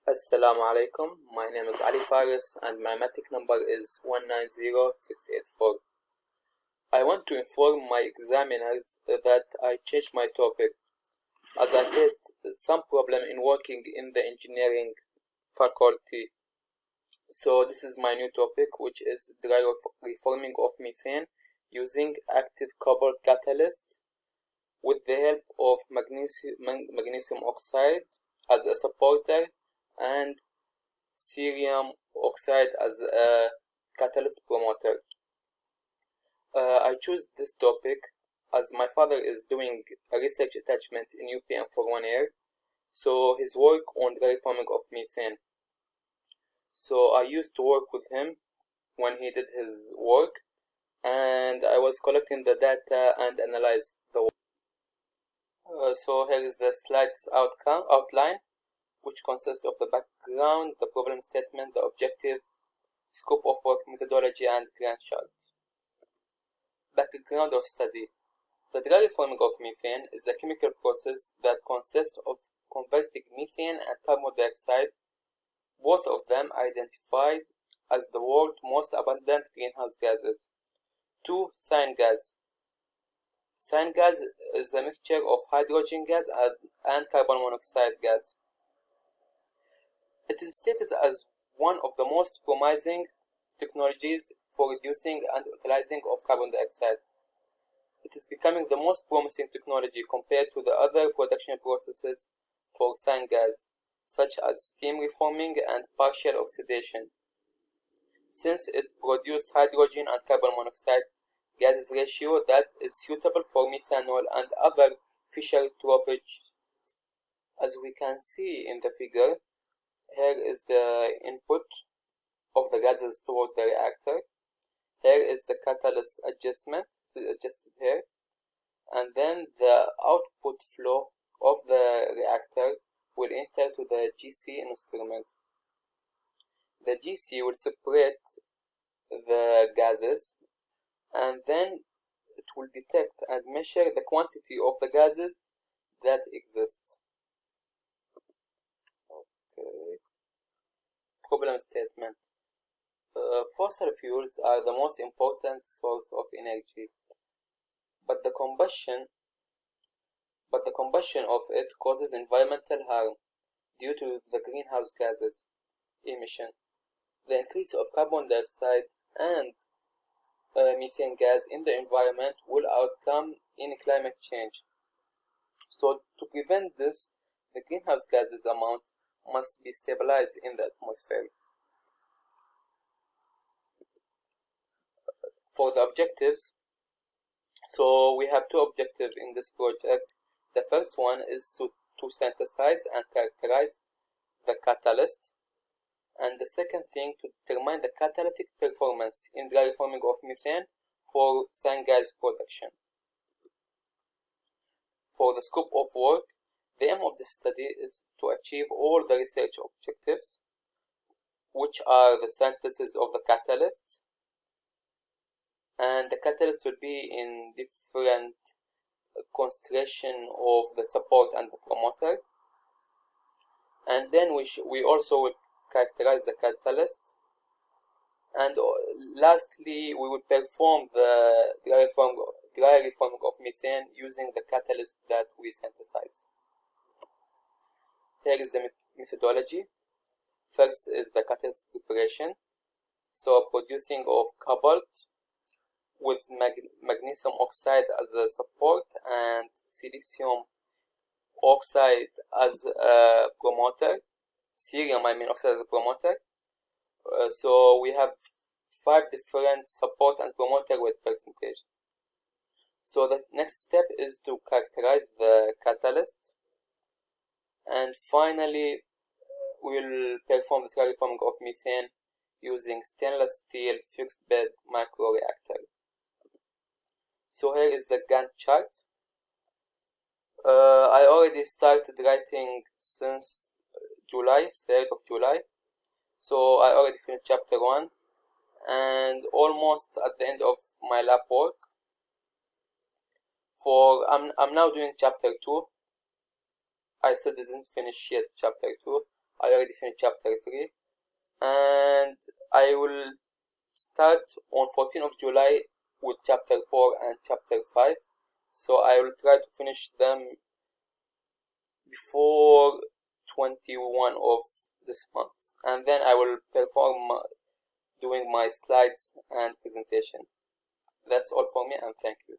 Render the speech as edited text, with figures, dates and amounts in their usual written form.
Assalamu alaikum. My name is Ali Faris and my matric number is 190684. I want to inform my examiners that I changed my topic as I faced some problem in working in the engineering faculty. So this is my new topic, which is dry reforming of methane using active cobalt catalyst with the help of magnesium oxide as a supporter and cerium oxide as a catalyst promoter. I choose this topic as my father is doing a research attachment in UPM for 1 year, so his work on dry reforming of methane. So I used to work with him when he did his work, and I was collecting the data and analyze the work. So here is the slides outline, which consists of the background, the problem statement, the objectives, scope of work, methodology, and Gantt chart. Background of study. The dry reforming of methane is a chemical process that consists of converting methane and carbon dioxide, both of them identified as the world's most abundant greenhouse gases, to syngas. Syngas is a mixture of hydrogen gas and carbon monoxide gas. It is stated as one of the most promising technologies for reducing and utilizing of carbon dioxide. It is becoming the most promising technology compared to the other production processes for syngas, such as steam reforming and partial oxidation, since it produces hydrogen and carbon monoxide gases ratio that is suitable for methanol and other fischer-tropsch. As we can see in the figure, here is the input of the gases toward the reactor. Here is the catalyst adjustment, adjusted here, and then the output flow of the reactor will enter to the GC instrument. The GC will separate the gases, and then it will detect and measure the quantity of the gases that exist. Okay. Problem statement. Fossil fuels are the most important source of energy, but the combustion of it causes environmental harm due to the greenhouse gases emission. The increase of carbon dioxide and methane gas in the environment will outcome in climate change. So to prevent this, the greenhouse gases amount must be stabilized in the atmosphere. For the objectives, so we have two objectives in this project. The first one is to synthesize and characterize the catalyst, and the second thing to determine the catalytic performance in dry reforming of methane for syngas production. For the scope of work, the aim of this study is to achieve all the research objectives, which are the synthesis of the catalyst, and the catalyst will be in different concentration of the support and the promoter, and then we also will characterize the catalyst, and lastly we will perform the dry reforming of methane using the catalyst that we synthesize. Here is the methodology. First is the catalyst preparation, so producing of cobalt with magnesium oxide as a support and silicium oxide as a promoter, cerium oxide as a promoter. So we have 5 different support and promoter weight percentage. So the next step is to characterize the catalyst, and finally we'll perform the dry reforming of methane using stainless steel fixed bed microreactor. So here is the Gantt chart. I already started writing since July, 3rd of July. So I already finished chapter 1 and almost at the end of my lab work. I'm now doing chapter 2. I still didn't finish yet chapter 2. I already finished chapter 3, and I will start on 14th of July with chapter 4 and chapter 5. So I will try to finish them before 21 of this month, and then I will perform doing my slides and presentation. That's all for me, and thank you.